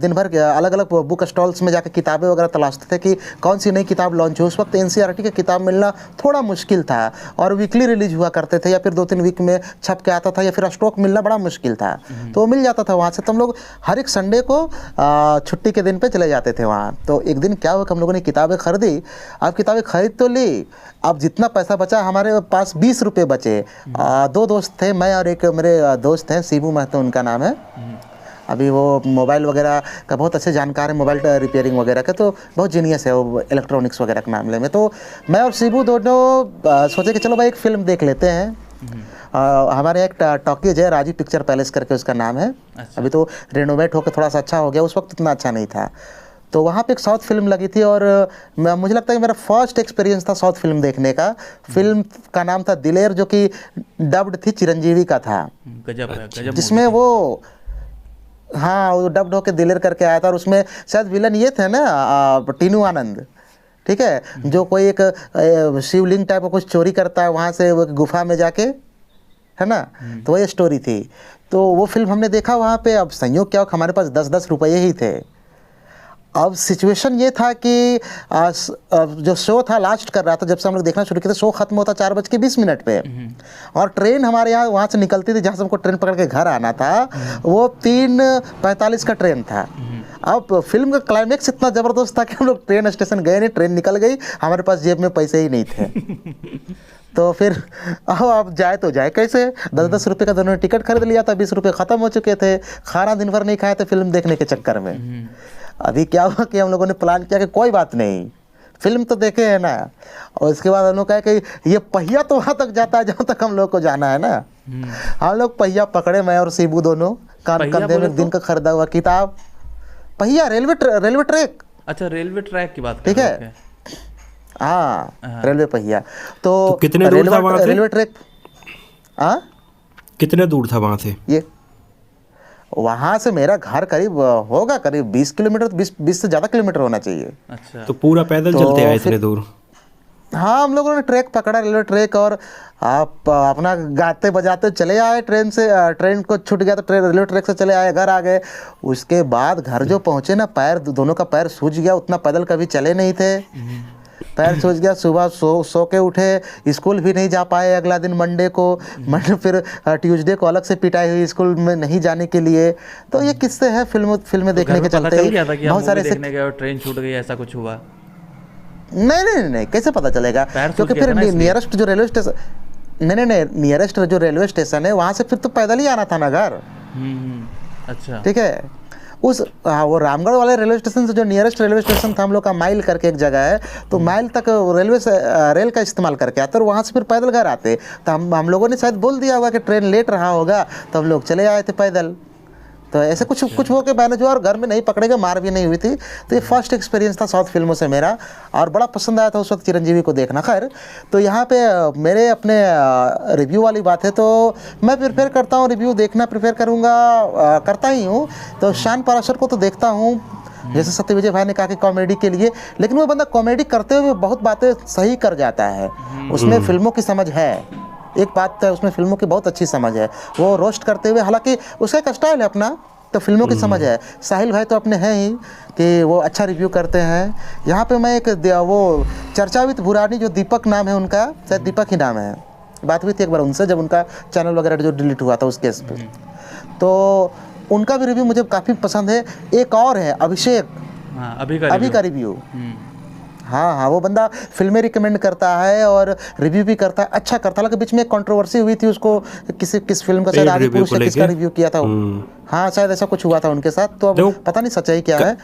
दिन भर अलग अलग बुक स्टॉल्स में जाकर किताबें वगैरह तलाशते थे कि कौन सी नई किताब लॉन्च हो। उस वक्त NCERT की किताब मिलना थोड़ा मुश्किल था, और वीकली रिलीज हुआ करते थे, या फिर 2-3 वीक में छप के आता था, या फिर स्टॉक मिलना बड़ा मुश्किल था। तो वो मिल जाता था वहाँ से, तो हम लोग हर एक संडे को छुट्टी के दिन पर चले जाते थे वहाँ। तो एक दिन क्या हुआ कि हम लोगों ने किताबें खरीदी। अब किताबें खरीद तो ली, अब जितना पैसा बचा, हमारे पास 20 रुपये बचे। 2 दोस्त थे, मैं और एक मेरे दोस्त हैं, शिबू महतो उनका नाम है। अभी वो मोबाइल वगैरह का बहुत अच्छे जानकार है, मोबाइल रिपेयरिंग वगैरह का, तो बहुत जीनियस है वो इलेक्ट्रॉनिक्स वगैरह के मामले में। तो मैं और शिबू दोनों सोचे कि चलो भाई एक फ़िल्म देख लेते हैं। हमारे एक टॉकीज है, राजीव पिक्चर पैलेस करके उसका नाम है। अभी तो रेनोवेट होकर थोड़ा सा अच्छा हो गया, उस वक्त इतना अच्छा नहीं था। तो वहाँ पे एक साउथ फिल्म लगी थी, और मुझे लगता है कि मेरा फर्स्ट एक्सपीरियंस था साउथ फिल्म देखने का। फिल्म का नाम था दिलेर, जो कि डब्ड थी, चिरंजीवी का था। गजब है, गजब। जिसमें वो वो डब्ड होके दिलेर करके आया था, और उसमें शायद विलन ये थे ना टीनू आनंद, ठीक है, जो कोई एक शिवलिंग टाइप का कुछ चोरी करता है वहाँ से, वो गुफा में जाके, है ना। तो ये स्टोरी थी। तो वो फिल्म हमने देखा वहाँ पे। अब संयोग क्या हो, हमारे पास 10-10 रुपये ही थे। अब सिचुएशन ये था कि जो शो था लास्ट कर रहा था, जब से हम लोग देखना शुरू किया था, शो खत्म होता 4:20 पे, और ट्रेन हमारे यहाँ वहाँ से निकलती थी, जहाँ से हमको ट्रेन पकड़ के घर आना था, वो 3:45 का ट्रेन था। अब फिल्म का क्लाइमेक्स इतना ज़बरदस्त था कि हम लोग ट्रेन स्टेशन गए नहीं, ट्रेन निकल गई, हमारे पास जेब में पैसे ही नहीं थे। तो फिर अब जाए तो जाए कैसे। 10-10 रुपये का दोनों ने टिकट खरीद लिया था, 20 रुपये ख़त्म हो चुके थे, खाना दिन भर नहीं खाए थे फिल्म देखने के चक्कर में। अभी क्या हुआ कि हम लोगों ने प्लान किया कि कोई बात नहीं, फिल्म तो देखे है ना। और इसके बाद हम लोग कहे कि ये पहिया तो वहाँ तक जाता है जहाँ तक हम लोग को जाना है ना। हम लोग पहिया पकड़े, मैं और शिबू दोनों पहिया कंधे बोले में दिन का खरीदा हुआ किताब, पहिया रेलवे ट्रैक, अच्छा रेलवे ट्रैक की बात कर ठीक रहे है, हो, okay। हाँ रेलवे पहिया। तो कितने दूर था वहाँ से? रेलवे ट्रैक, हाँ कितने दूर था वहाँ से? ये वहाँ से मेरा घर करीब होगा करीब 20 किलोमीटर, 20 से ज़्यादा किलोमीटर होना चाहिए। अच्छा तो पूरा पैदल तो चलते आए फिर- इतने दूर? हाँ हम लोगों ने ट्रैक पकड़ा, रेलवे ट्रैक, और आप अपना गाते बजाते चले आए ट्रेन से। ट्रेन को छूट गया तो रेलवे ट्रैक से चले आए, घर आ गए। उसके बाद घर जो पहुँचे ना, पैर दोनों का पैर सूज गया, उतना पैदल कभी चले नहीं थे, पैर सूज गया। सुबह सो के उठे, स्कूल भी नहीं जा पाए अगला दिन मंडे को। मंडे फिर ट्यूसडे को अलग से पिटाई हुई स्कूल में नहीं जाने के लिए। तो ये किस्से हैं फिल्में देखने के पता चलते चल ही गया था कि बहुत हम सारे मूवी ऐसे। देखने गए और ट्रेन छूट गई, ऐसा कुछ हुआ? नहीं, कैसे पता चलेगा, पैर सूज क्योंकि गया फिर था ना इसलिए। नियरेस्ट जो रेलवे स्टेशन, नहीं नियरेस्ट जो रेलवे स्टेशन है वहाँ से फिर तो पैदल ही आना था ना घर, अच्छा ठीक है। वो रामगढ़ वाले रेलवे स्टेशन से जो नियरेस्ट रेलवे स्टेशन था हम लोग का, माइल करके एक जगह है, तो माइल तक रेल का इस्तेमाल करके आते और वहाँ से फिर पैदल घर आते। तो हम लोगों ने शायद बोल दिया होगा कि ट्रेन लेट रहा होगा, तो हम लोग चले आए थे पैदल। तो ऐसे कुछ हो के मैनेज हुआ और घर में नहीं पकड़ेगा, मार भी नहीं हुई थी। तो ये फर्स्ट एक्सपीरियंस था साउथ फिल्मों से मेरा, और बड़ा पसंद आया था उस वक्त चिरंजीवी को देखना। खैर, तो यहाँ पे मेरे अपने रिव्यू वाली बात है, तो मैं प्रिफेयर करता हूँ रिव्यू देखना, प्रिफेयर करूँगा, करता ही हूँ। तो शान पराशर को तो देखता हूँ, जैसे सत्य विजय भाई ने कहा कि कॉमेडी के लिए, लेकिन वो बंदा कॉमेडी करते हुए बहुत बातें सही कर जाता है। उसमें फिल्मों की समझ है, एक बात है उसमें फिल्मों की बहुत अच्छी समझ है। वो रोस्ट करते हुए, हालांकि उसका एक स्टाइल है अपना, तो फिल्मों की समझ है। साहिल भाई तो अपने हैं ही कि वो अच्छा रिव्यू करते हैं। यहाँ पे मैं वो चर्चावित बुरानी, जो दीपक नाम है उनका, शायद दीपक ही नाम है, बात हुई थी एक बार उनसे जब उनका चैनल वगैरह जो डिलीट हुआ था उस केस पे, तो उनका भी रिव्यू मुझे काफ़ी पसंद है। एक और है अभिषेक, हाँ अभी का रिव्यू, हाँ, वो बंदा फिल्में रिकमेंड करता है और रिव्यू भी करता है, अच्छा करता है। लेकिन बीच में एक कंट्रोवर्सी हुई थी, उसको किस फिल्म का, शायद आदि पुरुष ने किसका रिव्यू किया था, हाँ शायद ऐसा कुछ हुआ था उनके साथ। तो अब पता नहीं सच्चाई क्या है,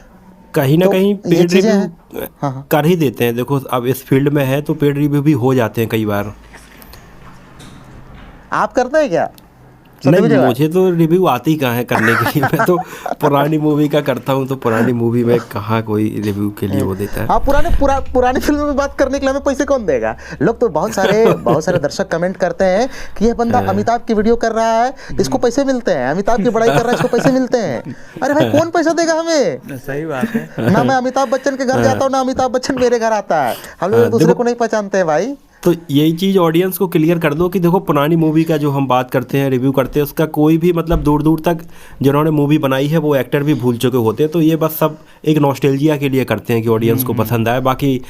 कहीं ना कहीं पेड रिव्यू हाँ। कर ही देते हैं। देखो अब इस फील्ड में है तो पेड रिव्यू भी हो जाते हैं कई बार। आप करते हैं क्या? नहीं, मुझे तो रिव्यू आती कहाँ है करने के लिए। मैं तो पुरानी मूवी का करता हूँ, तो पुरानी मूवी में कहाँ कोई रिव्यू के लिए वो देता है। हाँ, पुरानी फिल्मों में बात करने के लिए हमें पैसे कौन देगा? लोग तो बहुत सारे दर्शक कमेंट करते हैं कि ये बंदा अमिताभ की वीडियो कर रहा है, इसको पैसे मिलते हैं, अमिताभ की बड़ाई कर रहा है, इसको पैसे मिलते हैं। अरे भाई, कौन पैसा देगा हमें? सही बात है। ना मैं अमिताभ बच्चन के घर जाता हूँ, ना अमिताभ बच्चन मेरे घर आता है। हम लोग एक दूसरे को नहीं पहचानते हैं भाई। तो यही चीज़ ऑडियंस को क्लियर कर दो कि देखो, पुरानी मूवी का जो हम बात करते हैं, रिव्यू करते हैं, उसका कोई भी मतलब दूर दूर तक जिन्होंने मूवी बनाई है वो एक्टर भी भूल चुके होते हैं। तो ये बस सब एक नॉस्टैल्जिया के लिए करते हैं कि ऑडियंस को पसंद आए, बाकी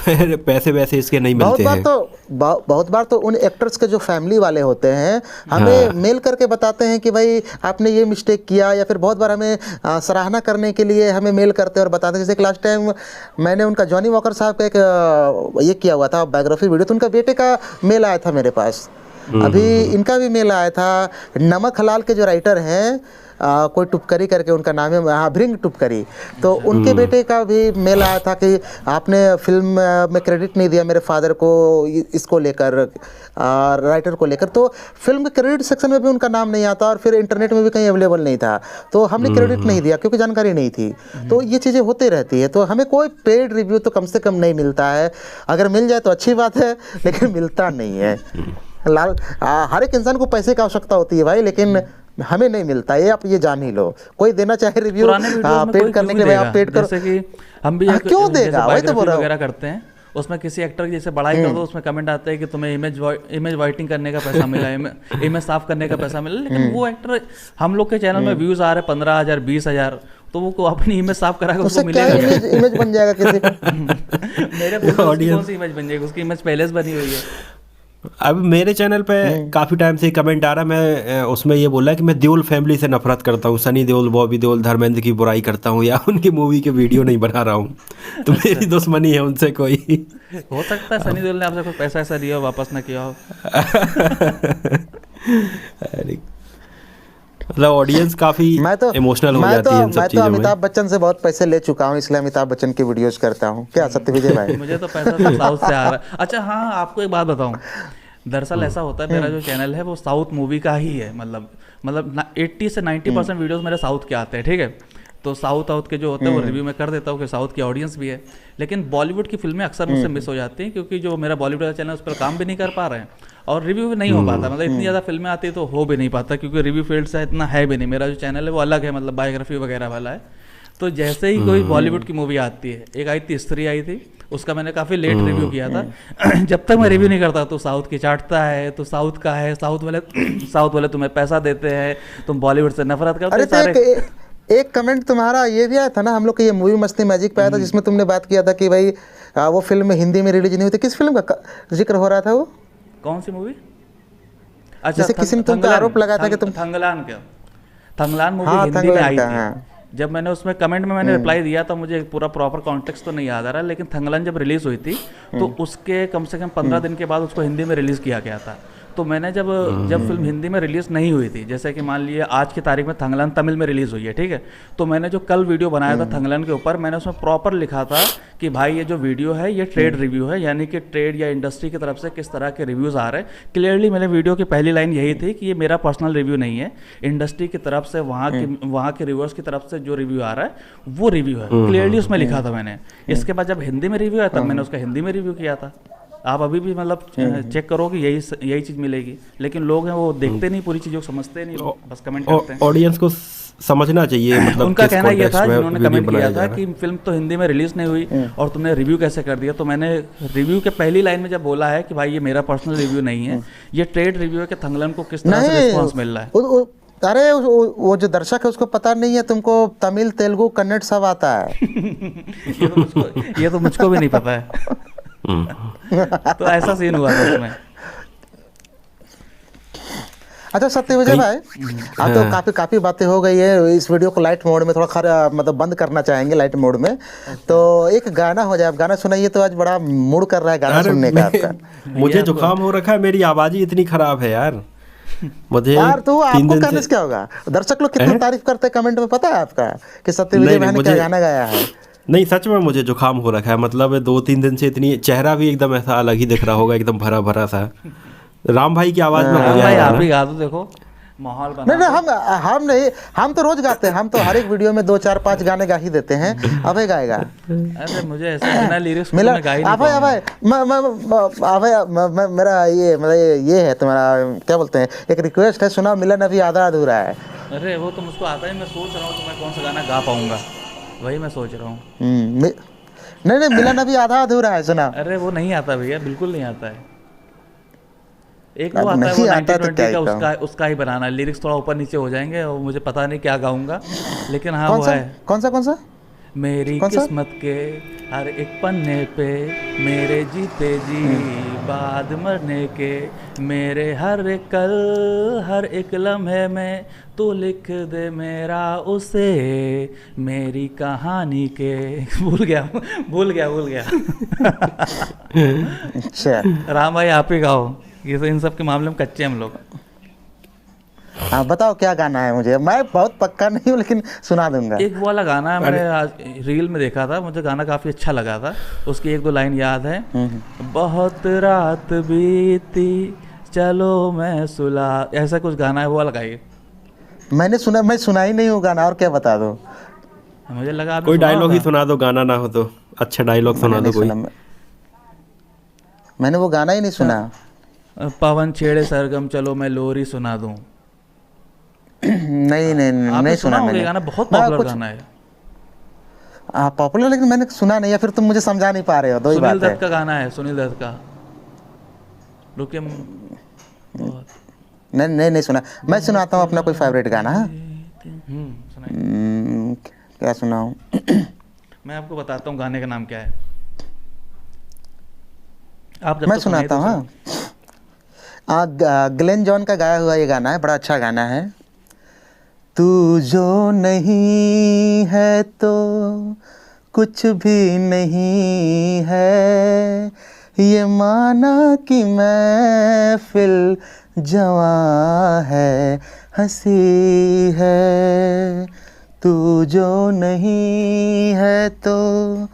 पैसे वैसे इसके नहीं मिलते हैं। बहुत बार तो उन एक्टर्स के जो फैमिली वाले होते हैं हमें मेल करके बताते हैं कि भाई आपने ये मिस्टेक किया, या फिर बहुत बार हमें सराहना करने के लिए हमें मेल करते हैं और बताते हैं। जैसे कि लास्ट टाइम मैंने उनका जॉनी वॉकर साहब का एक ये किया हुआ था बायोग्राफी वीडियो, तो उनका बेटे का मेल आया था मेरे पास। अभी इनका भी मेल आया था। नमक हलाल के जो राइटर हैं, कोई टुपकरी करके उनका नाम है, हाँ भृंग टुपकरी, तो उनके बेटे का भी मेल आया था कि आपने फिल्म में क्रेडिट नहीं दिया मेरे फादर को, इसको लेकर, राइटर को लेकर। तो फिल्म के क्रेडिट सेक्शन में भी उनका नाम नहीं आता और फिर इंटरनेट में भी कहीं अवेलेबल नहीं था, तो हमने क्रेडिट नहीं दिया क्योंकि जानकारी नहीं थी। तो ये चीज़ें होती रहती है। तो हमें कोई पेड रिव्यू तो कम से कम नहीं मिलता है। अगर मिल जाए तो अच्छी बात है, लेकिन मिलता नहीं है। हर एक इंसान को पैसे की आवश्यकता होती है भाई, लेकिन हमें नहीं मिलता। ये आप ये जान ही लो। कोई देना चाहे रिव्यू पेड करने के लिए, आप पेड करो। जैसे कि हम भी क्यों देगा, वही तो बोल रहा हूं वगैरह करते हैं, उसमें किसी एक्टर की जैसे बड़ाई कर दो, उसमें कमेंट आते हैं कि तुम्हें इमेज वाइटिंग करने का पैसा मिला, इमेज साफ करने का पैसा मिला। लेकिन वो एक्टर, हम लोग के चैनल में व्यूज आ रहे 15,000 20,000, तो वो अपनी इमेज साफ कराकर उसको मिलेगा, इमेज बन जाएगा किसी मेरे कौन सी इमेज बन जाएगी? उसकी इमेज पहले से बनी हुई है। अब मेरे चैनल पे काफ़ी टाइम से कमेंट आ रहा है, मैं उसमें ये बोला कि मैं देओल फैमिली से नफरत करता हूँ, सनी देओल, बॉबी देओल, धर्मेंद्र की बुराई करता हूँ या उनकी मूवी के वीडियो नहीं बना रहा हूँ। तो मेरी दुश्मनी है उनसे कोई। हो सकता है सनी देओल ने आपसे कुछ पैसा ऐसा दिया हो, वापस ना किया हो। मतलब ऑडियंस काफ़ी इमोशनल हो जाती है इन सब चीज़ों में। अमिताभ बच्चन से बहुत पैसे ले चुका हूँ, इसलिए अमिताभ बच्चन की वीडियोस करता हूँ। क्या सत्य विजय भाई? मुझे तो पैसा तो साउथ से आ रहा है। अच्छा हाँ, आपको एक बात बताऊँ, दरअसल ऐसा होता है, मेरा जो चैनल है वो साउथ मूवी का ही है, मतलब 80 से 90% वीडियोस मेरे साउथ के आते हैं, ठीक है। तो साउथ के जो होते हैं वो रिव्यू में कर देता हूँ कि साउथ की ऑडियंस भी है, लेकिन बॉलीवुड की फिल्में अक्सर मुझसे मिस हो जाती हैं, क्योंकि जो मेरा बॉलीवुड का चैनल है उस पर काम भी नहीं कर पा रहे हैं और रिव्यू भी नहीं हो पाता, मतलब इतनी ज़्यादा फिल्में आती है तो हो भी नहीं पाता, क्योंकि रिव्यू फील्ड से इतना है भी नहीं। मेरा जो चैनल है वो अलग है, मतलब बायोग्राफी वगैरह वाला है। तो जैसे ही कोई बॉलीवुड की मूवी आती है, एक आई थी स्त्री आई थी, उसका मैंने काफ़ी लेट रिव्यू किया था। जब तक मैं रिव्यू नहीं करता तो साउथ की चाटता है, तो साउथ का है, साउथ वाले तुम्हें पैसा देते हैं, तुम बॉलीवुड से नफरत करते अरे हो सारे। एक कमेंट तुम्हारा ये भी आया था ना हम लोग के ये मूवी मस्ती मैजिक पे आया था, जिसमें तुमने बात किया था कि भाई वो फिल्म हिंदी में रिलीज नहीं हुई थी। किस फिल्म का जिक्र हो रहा था वो? कौन सी मूवी? अच्छा, जैसे किसी ने तुम पे आरोप लगाया था कि तुम थंगलान मूवी हाँ, हिंदी में आई का, थी। हाँ। जब मैंने उसमें कमेंट में मैंने रिप्लाई दिया था, मुझे पूरा प्रॉपर कॉन्टेक्स्ट तो नहीं याद आ रहा, लेकिन थंगलान जब रिलीज हुई थी तो उसके कम से कम 15 दिन के बाद उसको हिंदी में रिलीज किया गया था। तो मैंने जब फिल्म हिंदी में रिलीज नहीं हुई थी, जैसे कि मान लीजिए आज की तारीख में थंगलान तमिल में रिलीज हुई है, ठीक है, तो मैंने जो कल वीडियो बनाया था थंगलान के ऊपर, मैंने उसमें प्रॉपर लिखा था कि भाई ये जो वीडियो है ये ट्रेड रिव्यू है, यानी कि ट्रेड या इंडस्ट्री की तरफ से किस तरह के रिव्यूज़ आ रहे हैं। क्लियरली मेरे वीडियो की पहली लाइन यही थी कि ये मेरा पर्सनल रिव्यू नहीं है, इंडस्ट्री की तरफ से वहाँ के रिव्यूअर्स की तरफ से जो रिव्यू आ रहा है वो रिव्यू है। क्लियरली उसमें लिखा था मैंने। इसके बाद जब हिंदी में रिव्यू आया तब मैंने उसका हिंदी में रिव्यू किया था। आप अभी भी मतलब चेक करोगे यही चीज़ मिलेगी, लेकिन लोग हैं वो देखते नहीं, पूरी चीज़ों को समझते नहीं, बस कमेंट करते हैं। ऑडियंस को समझना चाहिए, मतलब उनका कहना यह था, जिन्होंने कमेंट किया था कि कि फिल्म तो हिंदी में रिलीज नहीं हुई और तुमने रिव्यू कैसे कर दिया। तो मैंने रिव्यू के पहली लाइन में जब बोला है कि भाई ये मेरा पर्सनल रिव्यू नहीं है, ये ट्रेड रिव्यू है कि थंगलन को किस तरह से रिस्पॉन्स मिल रहा है। अरे वो जो दर्शक है उसको पता नहीं है तुमको तमिल तेलुगु कन्नड़ सब आता है। ये तो मुझको भी नहीं पता है। तो ऐसा सीन हुआ था उसमें। अच्छा सत्य विजय भाई, अब तो काफ़ी बातें हो गई है, इस वीडियो को लाइट मोड में थोड़ा मतलब बंद करना चाहेंगे, लाइट मोड में। तो एक गाना हो जाए, आप गाना सुनाइए, तो आज बड़ा मूड कर रहा है गाना सुनने का आपका। मुझे जुकाम हो रखा है, मेरी आवाज़ ही इतनी खराब है यार। मुझे यार तो आपको कहने से क्या होगा, दर्शक लोग कितना तारीफ करते हैं कमेंट में, पता है आपका कि सत्य विजय भाई ने क्या गाना गाया है। नहीं सच में मुझे जुकाम हो रखा है, मतलब 2-3 दिन से इतनी, चेहरा भी एकदम ऐसा अलग ही दिख रहा होगा, एकदम भरा भरा सा। राम भाई की आवाज में हो जाएगा। आप ही गा दो, देखो माहौल बना। नहीं, हम तो रोज गाते हैं, हम तो हर एक वीडियो में 2-4-5 गाने गा ही देते हैं। अभय गाएगा। अरे मुझे ऐसे बिना लिरिक्स मिला में गा ही नहीं अभय मेरा ये मतलब ये है तुम्हारा क्या बोलते हैं, एक रिक्वेस्ट है, सुना मिलन अभी आधा अधूरा है। अरे वो तो मुझको आता है, मैं सोच रहा हूँ तो मैं कौन सा गाना गा पाऊंगा, वही मैं सोच रहा हूँ। नहीं मिलन अभी आधा अधूरा है, सुना। अरे वो नहीं आता भैया, बिल्कुल नहीं आता है। एक वो आता है वो 1920 का, उसका ही बनाना, लिरिक्स थोड़ा ऊपर नीचे हो जाएंगे और मुझे पता नहीं क्या गाऊंगा, लेकिन हाँ वो है। कौन सा मेरी किस्मत के हर एक पन्ने पे, मेरे जीते जी बाद मरने के, मेरे हर एक कल हर एक लम्हे में तू लिख दे मेरा उसे, मेरी कहानी के भूल गया। अच्छा राम भाई आप ही गाओ, ये तो इन सब के मामले में कच्चे हम लोग। हाँ बताओ क्या गाना है, मुझे मैं बहुत पक्का नहीं हूँ लेकिन सुना दूंगा। एक वो वाला गाना है, मैंने आज रील में देखा था, मुझे गाना काफ़ी अच्छा लगा था, उसकी 1-2 लाइन याद है। बहुत रात बीती चलो मैं सुला, ऐसा कुछ गाना है, वो वाला गाइए। मैं सुना ही नहीं हूँ गाना, और क्या बता दो। मुझे लगा कोई डायलॉग ही सुना दो, गाना ना हो तो अच्छा डायलॉग सुना दो कोई। मैंने वो गाना ही नहीं सुना। पवन छेड़े सरगम चलो मैं लोरी सुना दूं। नहीं सुना मैंने। गाना बहुत पॉपुलर गाना है। पॉपुलर, लेकिन मैंने सुना नहीं, या फिर तुम मुझे समझा नहीं पा रहे हो, दो ही बात है। सुनील दत्त का गाना है, सुनील दत्त का। रुकिए, नहीं सुना। मैं सुनाता हूँ अपना कोई फेवरेट गाना। क्या सुनाऊं? मैं आपको बताता हूँ गाने का नाम क्या है, आप जब मैं सुनाता हूँ। ग्लेन जॉन का गाया हुआ ये गाना है, बड़ा अच्छा गाना है। तू जो नहीं है तो कुछ भी नहीं है, ये माना कि महफिल जवां है, हंसी है। तू जो नहीं है तो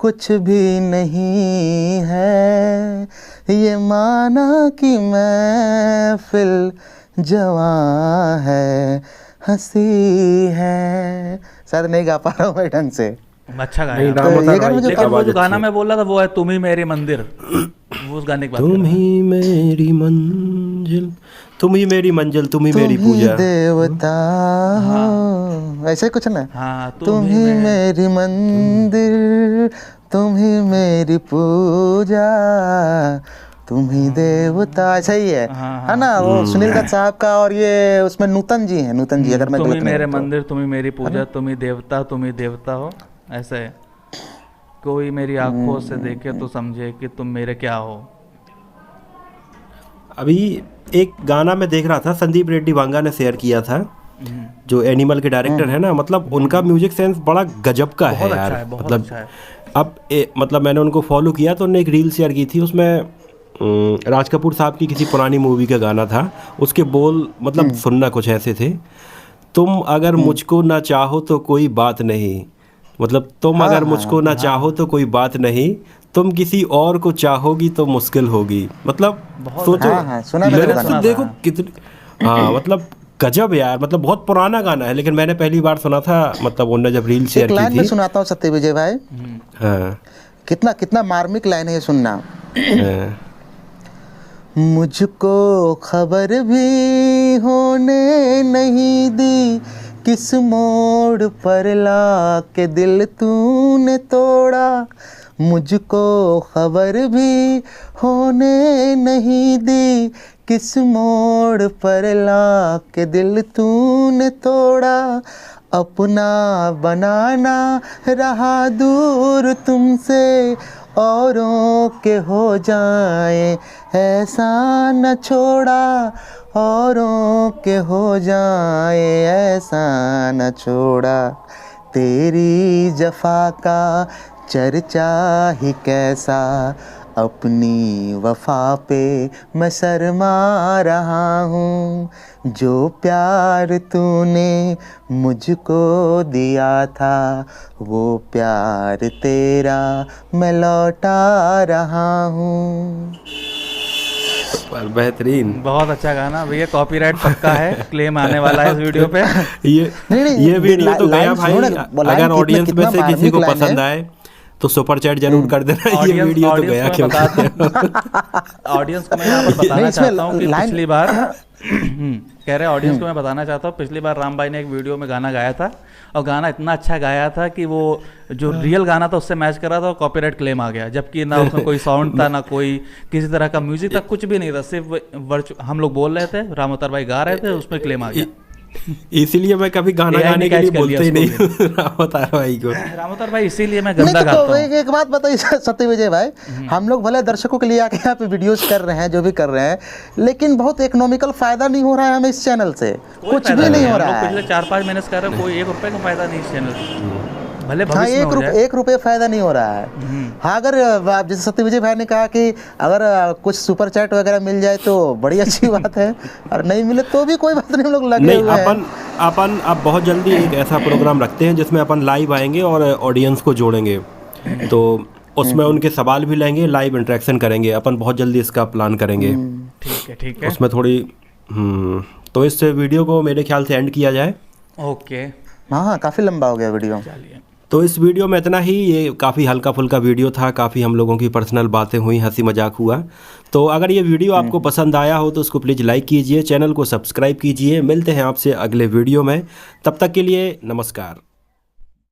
कुछ भी नहीं है, ये माना कि महफिल जवां है, हंसी है। शायद नहीं गा पा रहा हूँ मैं ढंग से। अच्छा गाया नहीं, आपने। राम अवतार ये गाना भाई मुझे की लेकिन वो आवाज जो गाना अच्छी है। मैं बोल रहा था वो है तुम ही मेरी मंदिर, वो उस गाने की बात कर तुम रहा ही मेरी मंजिल, तुम ही मेरी मंजिल, तुम ही तुम मेरी ही पूजा। देवता हो, ऐसे कुछ ना। हाँ, तुम ही मेरी मंदिर, तुम ही मेरी पूजा, तुम ही देवता, ऐसा ही है। हाँ, है ना, वो सुनील दत्त साहब का, और ये उसमें नूतन जी हैं, नूतन जी, अगर मैं तुम ही गलत नहीं मेरे हूँ तो। मंदिर, तुम ही मेरी पूजा, तुम ही देवता हो, ऐसे है। कोई मेरी आंखों से देखे तो समझे कि तुम मेरे क्या हो। अभी एक गाना मैं देख रहा था, संदीप रेड्डी वांगा ने शेयर किया था, जो एनिमल के डायरेक्टर है ना, मतलब उनका म्यूजिक सेंस बड़ा गजब का है बहुत यार। अच्छा है, बहुत मतलब अच्छा है। अब मतलब मैंने उनको फॉलो किया तो उन्होंने एक रील शेयर की थी, उसमें राज कपूर साहब की किसी पुरानी मूवी का गाना था। उसके बोल मतलब सुनना कुछ ऐसे थे, तुम अगर मुझको ना चाहो तो कोई बात नहीं, मतलब तुम अगर मुझको ना चाहो तो कोई बात नहीं, तुम किसी और को चाहोगी तो मुश्किल होगी। मतलब सोचो, हाँ, हाँ, सुना मैंने वो लिरिक्स गाना। तो देखो कितनी, हाँ मतलब गजब यार। मतलब बहुत पुराना गाना है, लेकिन मैंने पहली बार सुना था, मतलब उन्होंने जब रील शेयर एक की लाइन में थी। सुनाता हूँ सत्य विजय भाई, हाँ, कितना कितना मार्मिक लाइन है ये, सुनना। हाँ, मुझको खबर भी होने नहीं दी, किस मोड़ पर ला के दिल तूने तोड़ा। मुझको खबर भी होने नहीं दी, किस मोड़ पर ला के दिल तूने तोड़ा। अपना बनाना रहा दूर तुमसे, औरों के हो जाए ऐसा न छोड़ा, औरों के हो जाए ऐसा न छोड़ा। तेरी जफा का चर्चा ही कैसा, अपनी वफा पे मैं शर्मा रहा हूँ। जो प्यार तूने मुझको दिया था, वो प्यार तेरा मैं लौटा रहा हूँ। बेहतरीन। बहुत अच्छा गाना भैया, कॉपीराइट पक्का है, क्लेम आने वाला है इस वीडियो पे। ये वीडियो तो गया भाई। लाइन अगर कितना ऑडियंस में कितना से किसी मार्मिक को लाइन पसंद है। आए तो सुपर चैट जरूर कर देना। ये ऑडियंस वीडियो तो ऑडियंस गया को मैं क्योंकि ऑडियंस को मैं यहाँ पर बताना नहीं, इसमें चाहता हूँ कि लाइन- पिछली बार कह रहे ऑडियंस को मैं बताना चाहता हूँ, पिछली बार राम भाई ने एक वीडियो में गाना गाया था, और गाना इतना अच्छा गाया था कि वो जो रियल गाना था उससे मैच कर रहा था, और कॉपीराइट क्लेम आ गया। जबकि ना उसमें कोई साउंड था, ना कोई किसी तरह का म्यूजिक था, कुछ भी नहीं था, सिर्फ हम लोग बोल रहे थे, राम अवतार भाई गा रहे थे, उसमें क्लेम आ गया। इसीलिए मैं कभी गाना AI ने गाने के catch लिए कर बोलते ही लिया नहीं उसको रामवतार भाई को। राम अवतार भाई इसीलिए मैं नहीं गंदा तो गाता हूँ। एक बात बताइए सत्य विजय भाई, हम लोग भले दर्शकों के लिए आके यहाँ पे वीडियोस कर रहे हैं, जो भी कर रहे हैं, लेकिन बहुत इकोनॉमिकल फायदा नहीं हो रहा है हमें इस चैनल से, कुछ भी नहीं हो रहा है। पिछले 4-5 महीने से कर रहे हैं, कोई 1 रुपए का फायदा नहीं इस चैनल से। भले हाँ, भविष्य में हो जाए। 1 रुपये फायदा नहीं हो रहा है। हाँ, अगर आप जैसे सत्य विजय भाई ने कहा कि अगर कुछ सुपर चैट वगैरह मिल जाए तो बड़ी अच्छी बात है, और नहीं मिले तो भी कोई बात नहीं, हम लोग लगे नहीं, हुए हैं। अपन अब बहुत जल्दी एक ऐसा प्रोग्राम रखते हैं जिसमें अपन लाइव आएंगे और ऑडियंस को जोड़ेंगे, तो उसमें उनके सवाल भी लेंगे, लाइव इंटरेक्शन करेंगे। अपन बहुत जल्दी इसका प्लान करेंगे। ठीक है। उसमें थोड़ी तो इस वीडियो को मेरे ख्याल से एंड किया जाए। ओके, हाँ, काफ़ी लंबा हो गया वीडियो। चलिए। तो इस वीडियो में इतना ही। ये काफ़ी हल्का फुल्का वीडियो था, काफ़ी हम लोगों की पर्सनल बातें हुई, हंसी मजाक हुआ। तो अगर ये वीडियो आपको पसंद आया हो तो उसको प्लीज़ लाइक कीजिए, चैनल को सब्सक्राइब कीजिए। मिलते हैं आपसे अगले वीडियो में, तब तक के लिए नमस्कार।